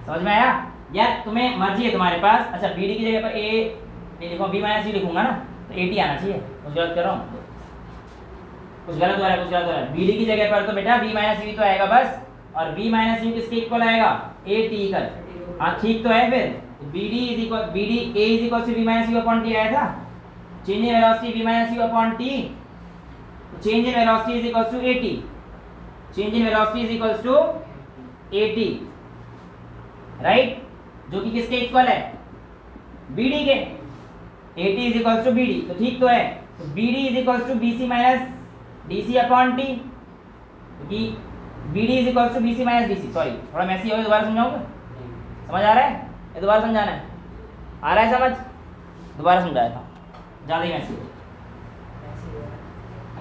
समझ में आया? यार तुम्हें मर्जी है तुम्हारे पास। अच्छा BD की जगह पर A नहीं लिखूँ, B माइनस C लिखूंगा ना, तो AT आना चाहिए। कुछ गलत कर रहा हूँ? कुछ गलत हो रहा है, कुछ गलत हो रहा है। BD की जगह पर तो बेटा B माइनस C तो आएगा बस, और B माइनस C किसके इक्वल आएगा? AT कर। हाँ ठीक तो है फिर। BD is equal BD A is equal to V minus U upon T आया था, change in velocity V minus U upon T, change in velocity is equal to AT, change in velocity is equal to AT, right, जो कि किसके equal है? BD के। AT is equal to BD, तो ठीक तो है। तो BD is equal to BC minus DC upon T, क्योंकि BD is equal to BC minus DC। Sorry थोड़ा मैसी हो गया, दोबारा समझाऊंगा? समझ आ रहा है? ये दोबारा समझाना है? आ रहा है समझ? दोबारा समझाया था, ज़्यादा ही मैसी।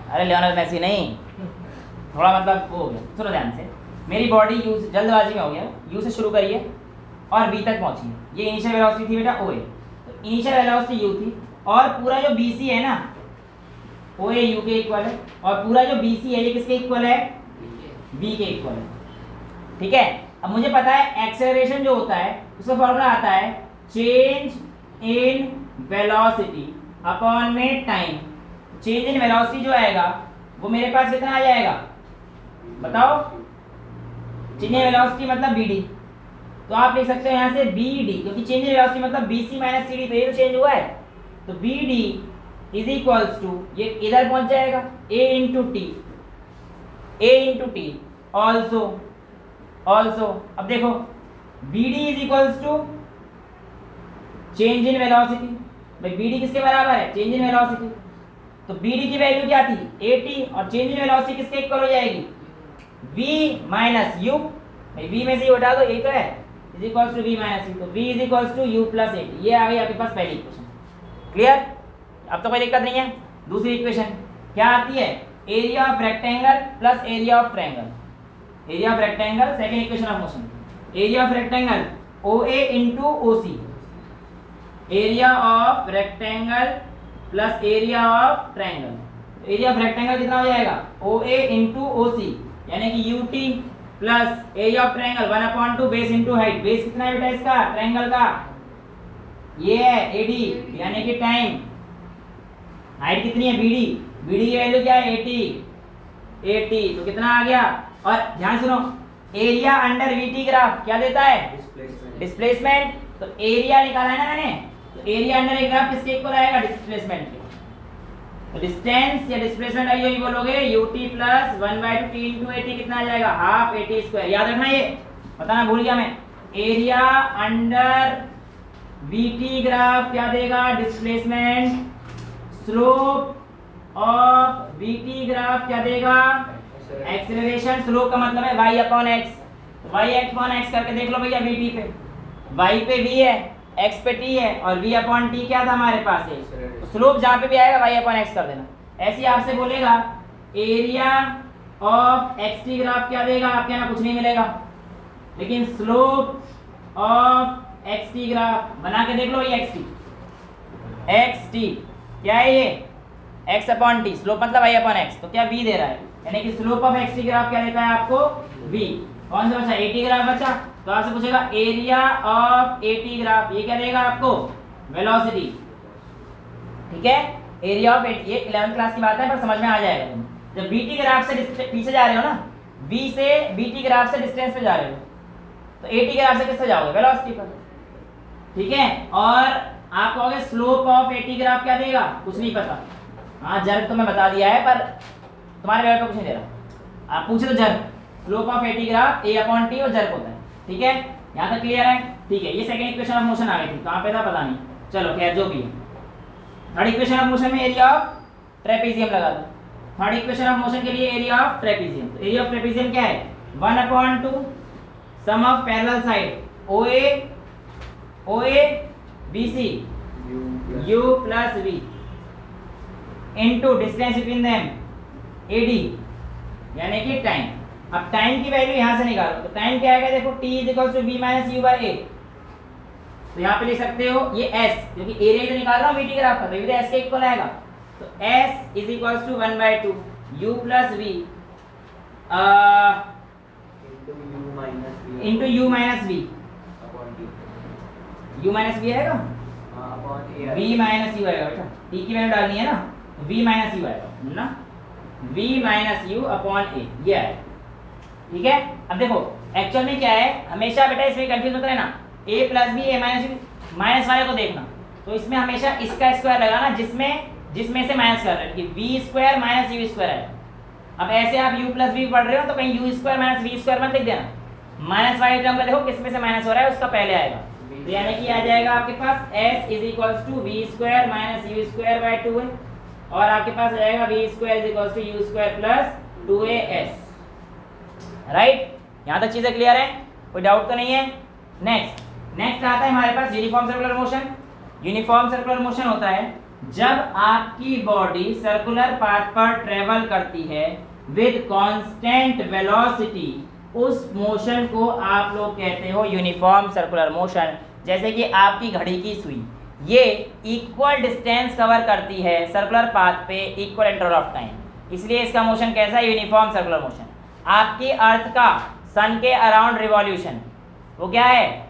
अरे लियोनेल मैसी नहीं, थोड़ा मतलब वो हो गया। सुनो ध्यान से, मेरी बॉडी यू जल्दबाजी में हो गया, यू से शुरू करिए और बी तक पहुंची है। ये इनिशियल वेलोसिटी थी बेटा OA, तो इनिशियल वेलोसिटी यू थी, और पूरा जो BC है ना OA यू के इक्वल है, और पूरा जो BC है ये किसके इक्वल है? B के इक्वल है, ठीक है। अब मुझे पता है एक्सेलरेशन जो होता है उसका फॉर्मूला आता है चेंज इन वेलोसिटी अपॉन में टाइम। चेंज इन वेलोसिटी जो आएगा वो मेरे पास कितना आ जाएगा बताओ? चेंज इन वेलोसिटी मतलब BD, तो आप लिख सकते हो यहाँ से BD, क्योंकि चेंज इन वेलोसिटी मतलब BC माइनस CD, तो ये तो चेंज हुआ है। तो BD इज इक्वल्स टू, ये इधर पहुंच जाएगा A इंटू टी ऑल्सो। अब देखो BD is equals to change in velocity, भाई BD किसके बराबर है? Change in velocity. तो BD की वैल्यू क्या थी? AT, और चेंज इन वेलोसिटी किसके इक्वल हो जाएगी? V माइनस U, भाई V में से हटा दो, ये तो है, is equals to V minus U, तो V is equals to U plus AT। ये आ गई आपके पास पहली इक्वेशन। क्लियर? अब तो कोई दिक्कत नहीं है। दूसरी इक्वेशन क्या आती है? Area of rectangle plus area of triangle. Area of rectangle second equation of motion, area of rectangle OA into OC, area of rectangle plus area of triangle. Area of rectangle कितना हो जाएगा? OA into OC, यानी कि UT plus area of triangle 1/2 base into height. Base कितना है बेटा इसका? Triangle का ये है AD, यानी कि टाइम। हाइट कितनी है? BD की वैल्यू क्या है? 80, तो कितना आ गया? और ध्यान सुनो, एरिया अंडर VT ग्राफ क्या देता है? डिस्प्लेसमेंट। तो एरिया निकाला है ना मैंने, तो एरिया अंडर ए ग्राफ किसके इक्वल आएगा? डिस्प्लेसमेंट के। तो डिस्टेंस या डिस्प्लेसमेंट आइए ये बोलोगे ut plus 1/2 t into at कितना आ जाएगा? Half at square. याद रखना, ये बताना भूल गया मैं। एरिया अंडर vt ग्राफ क्या देगा? Displacement. Slope of vt graph क्या देगा? एक्सेलरेशन। स्लोप का मतलब है y upon x। y upon x करके देख लो भैया vt पे। y पे v है, x पे t है और v अपॉन t क्या था हमारे पास है? तो स्लोप जहाँ पे भी आएगा y अपॉन x कर देना। ऐसे ही आपसे बोलेगा एरिया ऑफ xt ग्राफ क्या देगा? आपके यहाँ कुछ नहीं मिलेगा, लेकिन स्लोप ऑफ xt ग्राफ बना के देख लो। ये xt क्या है? ये x अपॉन t। स्लोप मतलब y अपॉन x, तो क्या v दे रहा है, यानी कि स्लोप ऑफ xt ग्राफ क्या देता है आपको? v। कौन सा बचा? at ग्राफ बचा। तो आपसे पूछेगा एरिया ऑफ at ग्राफ, ये क्या देगा आपको? वेलोसिटी। ठीक है, एरिया ऑफ at, ये 11th क्लास की बात है पर समझ में आ जाएगा। जब vt ग्राफ से पीछे जा रहे हो ना, v से vt ग्राफ से डिस्टेंस पे जा रहे हो, तो at ग्राफ से किससे जाओगे? वेलोसिटी पर। ठीक है, और आप कहोगे स्लोप ऑफ at ग्राफ क्या देगा? कुछ नहीं पता। हाँ, जर्क तो मैं बता दिया है पर तुम्हारे लेवल पे कुछ नहीं दे रहा। आप पूछे तो jerk, slope of at graph a upon t और जर्क होता है। ठीक है, यहाँ तक क्लियर है? ठीक है, ये सेकंड इक्वेशन ऑफ मोशन आ गई थी, कहाँ पे था पता नहीं, चलो खैर जो भी है। थर्ड इक्वेशन ऑफ मोशन में एरिया ऑफ ट्रेपेजियम लगा दो। थर्ड इक्वेशन ऑफ मोशन के लिए एरिया ऑफ ट्रेपेजियम, तो एरिया ऑफ ट्रेपेजियम क्या है? 1/2 sum of parallel side OA BC U plus V into distance between them AD, यानी कि टाइम। अब टाइम की वैल्यू यहां से निकालो, तो टाइम क्या आएगा? देखो t v minus u by a। तो यहाँ पे लिख सकते हो ये s, क्योंकि एरिया तो निकाल रहा हूँ vt ग्राफ का, तो ये s के इक्वल आएगा। तो s is equal to 1/2 u plus v into u minus v। u minus v आएगा, v माइनस u आएगा बेटा, t की वैल्यू डालनी है ना, v माइनस u आएगा ना, v minus u upon a, ये आएगा। ठीक है, अब देखो एक्चुअल में क्या है, हमेशा बेटा इसमें कंफ्यूज होता है ना, a plus B a minus B, minus वाले को देखना, तो इसमें हमेशा इसका स्क्वायर लगाना जिसमें से माइनस कर रहे हैं, कि v square minus u square है। अब ऐसे आप u प्लस v पढ़ रहे हो तो कहीं u square minus v square मत लिख देना, माइनस वाले टर्म का देखो किसमें से माइनस हो रहा है उसका पहले आएगा, तो यानी कि आ जाएगा आपके पास s is equals to v square minus u square by 2 है, और आपके पास आ जाएगा v square is equals to u square plus 2as। Right, यहाँ तक चीजें क्लियर है, कोई डाउट तो नहीं है? नेक्स्ट आता है हमारे पास uniform circular motion. Uniform circular motion होता है जब आपकी बॉडी सर्कुलर पाथ पर ट्रेवल करती है विद कांस्टेंट वेलोसिटी, उस मोशन को आप लोग कहते हो यूनिफॉर्म सर्कुलर मोशन। जैसे कि आपकी घड़ी की सुई, ये इक्वल डिस्टेंस कवर करती है सर्कुलर पाथ पे इक्वल इंटरवल ऑफ टाइम, इसलिए इसका मोशन कैसा है? Uniform circular motion. आपकी अर्थ का सन के अराउंड रिवॉल्यूशन वो क्या है?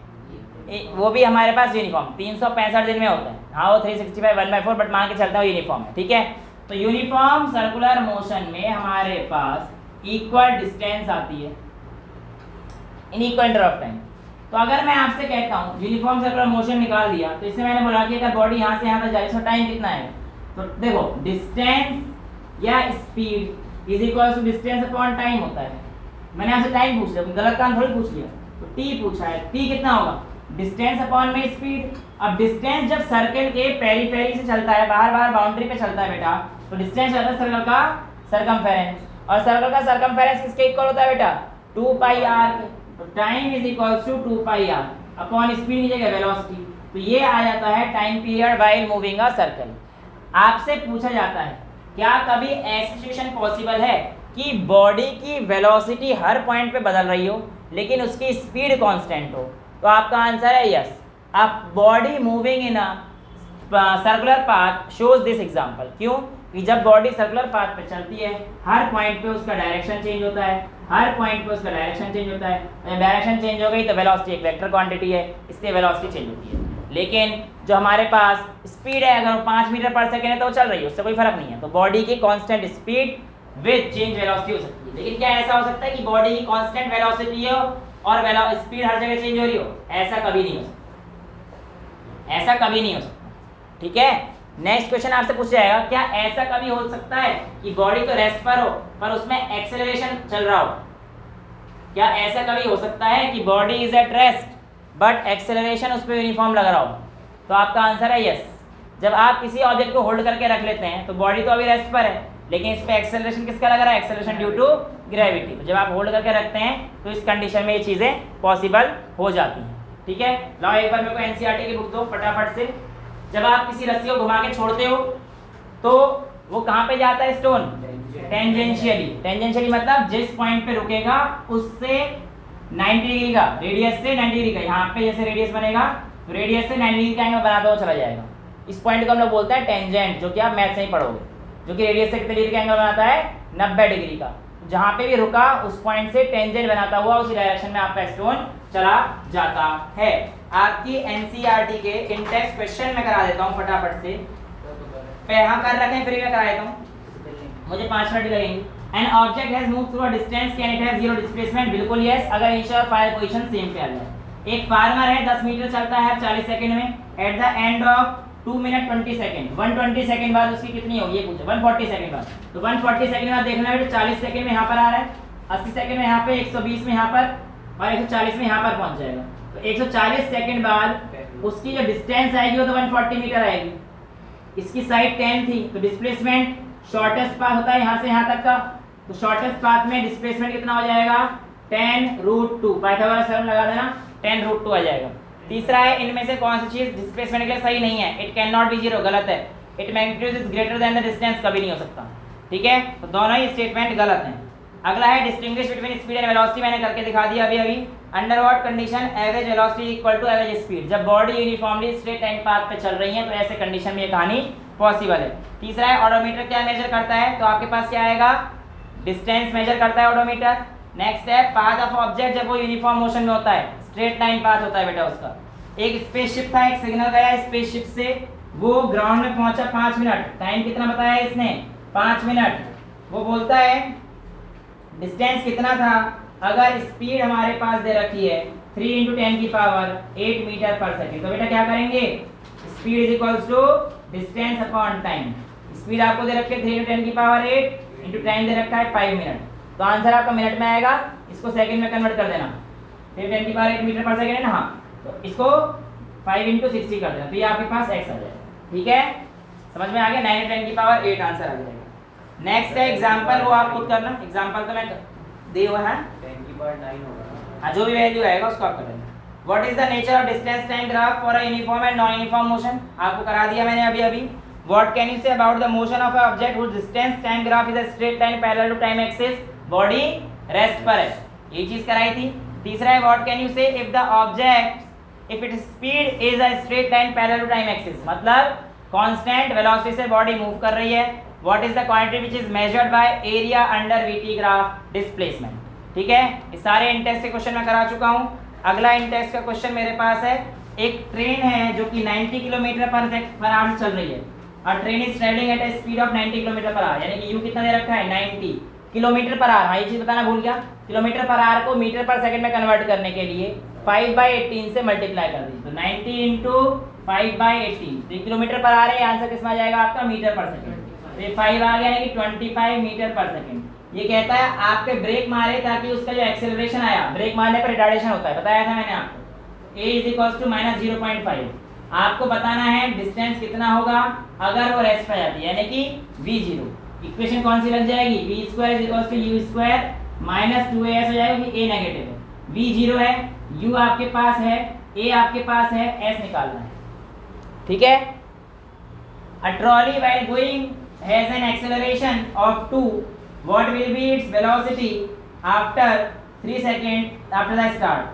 वो भी हमारे पास यूनिफॉर्म 365 दिन में होता है। हाँ, वो 365 1/4 बट मान के चलता है यूनिफॉर्म है। ठीक है, तो यूनिफॉर्म सर्कुलर मोशन में हमारे पास इक्वल डिस्टेंस आती है in equal interval of time. तो अगर मैं आपसे कहता हूँ यूनिफॉर्म सर्कुलर मोशन निकाल दिया, तो इससे मैंने बोला कि अगर बॉडी यहाँ से यहाँ तक जा रही है, इसका टाइम कितना है? तो देखो डिस्टेंस या speed is equal to distance upon time होता है। मैंने आपसे टाइम पूछ लिया, गलत काम थोड़ी पूछ लिया, तो टी पूछा है, टी कितना होगा? डिस्टेंस अपॉन में स्पीड। अब डिस्टेंस जब सर्कल के पेरीफेरी से चलता है, बाहर बाउंड्री पे चलता है बेटा, तो डिस्टेंस होता है सर्कल का सरकमफेरेंस, और सर्कल का सरकमफेरेंस किसके इक्वल होता है बेटा? 2 पाई r। तो time is equals to 2 pi r upon speed की जगह वेलोसिटी, तो ये आ जाता है time period while moving a circle. आपसे पूछा जाता है क्या कभी ऐसी सिचुएशन पॉसिबल है कि बॉडी की वेलोसिटी हर पॉइंट पे बदल रही हो लेकिन उसकी स्पीड कांस्टेंट हो? तो आपका आंसर है यस। अब body moving in a circular path shows this example. क्यों? कि जब बॉडी सर्कुलर पाथ पे चलती है, हर पॉइंट पे उसका डायरेक्शन चेंज होता है, हर पॉइंट पे उसका डायरेक्शन चेंज होता है। जब डायरेक्शन चेंज हो गई तो वेलोसिटी एक वेक्टर क्वांटिटी है, इसलिए वेलोसिटी चेंज होती है। लेकिन जो हमारे पास स्पीड है, अगर वो 5 मीटर पर सेकेंड है तो वो चल रही है, उससे कोई फर्क नहीं है। तो बॉडी की constant speed with change velocity हो सकती है। लेकिन क्या ऐसा हो सकता है कि बॉडी की कांस्टेंट वेलोसिटी हो और स्पीड हर जगह चेंज हो रही हो? ऐसा कभी नहीं हो सकता, ऐसा कभी नहीं हो सकता। ठीक है। नेक्स्ट क्वेश्चन आपसे पूछा जाएगा, क्या ऐसा कभी हो सकता है कि बॉडी तो रेस्ट पर हो पर उसमें एक्सेलरेशन चल रहा हो? क्या ऐसा कभी हो सकता है कि body is eight rest but acceleration उस पर यूनिफॉर्म लग रहा हो? तो आपका आंसर है यस। जब आप किसी ऑब्जेक्ट को होल्ड करके रख लेते हैं तो बॉडी तो अभी रेस्ट पर है, लेकिन इस पर एक्सेलरेशन किसका लग रहा है? Acceleration due to gravity. तो जब आप होल्ड करके रखते हैं तो इस कंडीशन में ये चीज़ें पॉसिबल हो जाती हैं, ठीक है। लाओ एक बार मेरे को एनसीईआरटी की बुक दो फटाफट से। जब आप किसी रस्सी को घुमा के छोड़ते हो तो वो कहाँ पे जाता है स्टोन? टेंजेंशियली। टेंजेंशियली मतलब जिस पॉइंट पे रुकेगा उससे 90 डिग्री का, रेडियस से 90 डिग्री का, यहाँ पे जैसे रेडियस बनेगा तो रेडियस से 90 डिग्री का एंगल बनाता हुआ चला जाएगा। इस पॉइंट को हम लोग बोलते हैं टेंजेंट, जो कि आप मैथ से ही पढ़ोगे, जो कि रेडियस से कितने डिग्री का एंगल बनाता है? 90 डिग्री का। जहाँ पे भी रुका उस पॉइंट से टेंजेंट बनाता हुआ उसी डायरेक्शन में आपका स्टोन चला जाता है। आपकी एनसीईआरटी के इंडेक्स क्वेश्चन में करा देता हूँ फटाफट से, यहाँ कर रखें फ्री में करा देता हूँ, मुझे 5 मिनट लगेंगे। An object has moved through a distance, can it have zero displacement? बिल्कुल यस, अगर इनिशियल फायर पोजीशन सेम पे आ जाए। एक फार्मर है 10 मीटर चलता है 40 सेकंड में, eight the end of 2 minute 20 second, 120 second बाद उसकी कितनी होगी ये पूछे? 140 सेकंड बाद। तो 140 सेकंड बाद देखना है 40 सेकंड में यहाँ पर आ रहा है, 80 सेकंड में यहाँ पे, 120 में यहाँ पर और 140 में यहाँ पर पहुँच जाएगा। तो 140 सेकंड बाद उसकी जो डिस्टेंस आएगी वो तो 140 मीटर आएगी। इसकी साइड 10 थी तो डिस्प्लेसमेंट शॉर्टेस्ट पाथ होता है यहाँ से यहाँ तक का, तो शॉर्टेस्ट पाथ में डिस्प्लेसमेंट कितना हो जाएगा? 10√2। पाइथागोरस थ्योरम लगा देना, 10√2 आ जाएगा। तीसरा है, इनमें से कौन सी चीज डिस्प्लेसमेंट के लिए सही नहीं है? It can not be zero, गलत है। It magnitude is greater than the distance, कभी नहीं हो सकता, ठीक है। तो दोनों ही स्टेटमेंट गलत हैं। अगला है distinguish between speed and velocity, मैंने करके दिखा दिया अभी अभी। Under what condition average velocity equal to average speed? जब body uniformly straight line path पे चल रही है तो ऐसे कंडीशन में ये कहानी पॉसिबल है। तीसरा है, ऑडोमीटर क्या मेजर करता है? तो आपके पास क्या आएगा? डिस्टेंस मेजर करता है ऑडोमीटर। नेक्स्ट है, पाथ ऑफ ऑब्जेक्ट जब वो यूनिफॉर्म मोशन में होता है, स्ट्रेट लाइन पाथ होता है बेटा उसका। एक स्पेसशिप था, एक सिग्नल गया स्पेसशिप से, वो ग्राउंड में पहुंचा 5 मिनट, टाइम कितना बताया इसने? 5 मिनट। वो बोलता है डिस्टेंस कितना था? अगर स्पीड हमारे पास दे रखी है 3 × 10 की पावर 8 मीटर पर सेकेंड, तो बेटा क्या करेंगे? Speed is equals to distance upon time. Speed आपको दे रखी है 3 × 10 की पावर 8 इंटू टाइम दे रखा है 5 मिनट, तो आंसर आपका मिनट में आएगा। इसको सेकंड में कन्वर्ट कर देना, 3 × 10 की पावर 8 मीटर पर सेकंड है ना, हाँ, तो इसको 5 × 60 कर देना, तो ये आपके पास x आ जाएगा, ठीक है। समझ में आ गया? 9 × 10 की पावर 8 आंसर आ जाएगा। नेक्स्ट है एग्जांपल, वो आप खुद करना, एग्जांपल तो मैं दे हुआ है, 10 की पावर 9 होगा। हाँ, जो भी वैल्यू आएगा उसको आप कर लेना। What is the nature of distance time graph for a uniform and non uniform motion? आपको करा दिया मैंने अभी अभी। What can you say about the motion of an object which distance time graph is a straight line parallel to time axis? Body rest पर है, ये चीज कराई थी। तीसरा है, what can you say if the object if its speed is a straight line parallel to time axis? मतलब constant velocity से बॉडी मूव कर रही है। What is the quantity which is measured by area under VT graph displacement? ठीक है, ये सारे Intex के क्वेश्चन मैं करा चुका हूँ। अगला इंटेक्स का क्वेश्चन मेरे पास है, एक ट्रेन है जो कि 90 किलोमीटर पर आवर चल रही है और train is travelling at a speed of 90 kilometre per hour, यानी कि यू कितना दे रखा है? 90 किलोमीटर पर आवर। हाँ, ये चीज बताना भूल गया, किलोमीटर पर आवर को मीटर पर सेकंड में कन्वर्ट करने के लिए 5/18 से मल्टीप्लाई कर दीजिए, तो 90 × 5/18, तो किलोमीटर पर आवर है, आंसर किसमें आ जाएगा आपका? मीटर पर सेकंड। तो ये 5 आ गया, यानी कि 25 मीटर पर सेकंड। ये कहता है आपके ब्रेक मारे ताकि उसका जो एक्सेलरेशन आया, ब्रेक मारने पर रिटार्डेशन होता है, बताया था मैंने आपको। a = -0.5। आपको बताना है डिस्टेंस कितना होगा अगर वो रेस्ट पे जाती है, यानी कि v0। इक्वेशन कौन सी लग जाएगी? v² = u² -2as हो जाएगा, कि a नेगेटिव है, v0 है, u आपके पास है, a आपके पास है, s निकालना है, ठीक है। A trolley while going has an acceleration of 2. What will be its velocity after 3 seconds after the start?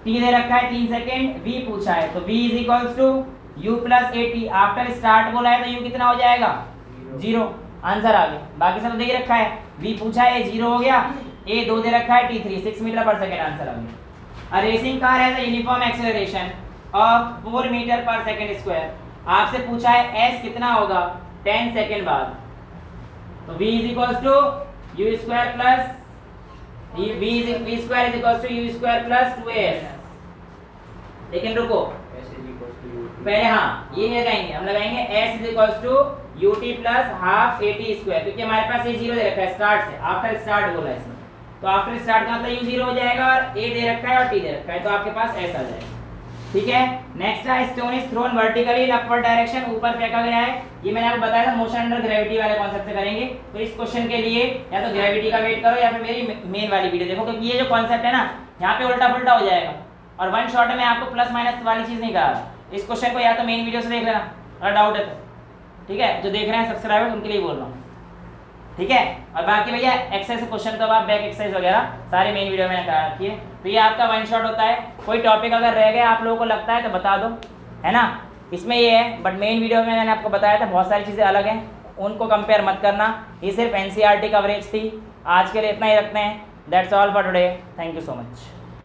t दे रखा है 3 सेकेंड, v पूछा है, तो v = u + at। After start बोला है तो u कितना हो जाएगा? 0, आंसर आ गया। बाकी सब तो दे ही रखा है, v पूछा है 0 हो गया, a 2 दे रखा है, t 3, 6 मीटर पर सेकेंड, आंसर आ गया। A racing car has a uniform acceleration of 4 metre पर सेकेंड स्क्वायर। आपसे पूछा है s कितना होगा 10 सेकेंड बाद, तो v = u² + v² = u² + 2as। लेकिन रुको, s = u पहले हाँ ये नहीं लगाएंगे, हम लगाएंगे s is equals to ut plus half at square, क्योंकि हमारे पास ये जीरो दे रखा है स्टार्ट से, आफ्टर स्टार्ट बोला है इसमें, तो आफ्टर स्टार्ट का मतलब u जीरो हो जाएगा और a दे रखा है और t दे रखा है, तो आपके पास s आ जाएगा। ठीक है, नेक्स्ट है stone is thrown vertically in upward direction, ऊपर फेंका गया है। ये मैंने आपको बताया था मोशन अंडर ग्रेविटी वाले कॉन्सेप्ट से करेंगे, तो इस क्वेश्चन के लिए या तो ग्रेविटी का वेट करो या फिर मेरी मेन वाली वीडियो देखो, क्योंकि ये जो कॉन्सेप्ट है ना यहाँ पे उल्टा पुल्टा हो जाएगा और वन शॉट में आपको प्लस माइनस वाली चीज़ नहीं करा। इस क्वेश्चन को या तो मेन वीडियो से देख लेना अगर डाउट है तो, ठीक है, जो देख रहे हैं सब्सक्राइबर उनके लिए बोल रहा हूँ, ठीक है। और बाकी भैया एक्सरसाइज क्वेश्चन तो आप बैक एक्सरसाइज वगैरह सारी मेन वीडियो में करा रखी है, तो ये आपका वन शॉट होता है। कोई टॉपिक अगर रह गया आप लोगों को लगता है तो बता दो, है ना, इसमें ये है, बट मेन वीडियो में मैंने आपको बताया था बहुत सारी चीज़ें अलग हैं, उनको कंपेयर मत करना, ये सिर्फ NCERT कवरेज थी। आज के लिए इतना ही रखते हैं, that's all for today, thank you so much.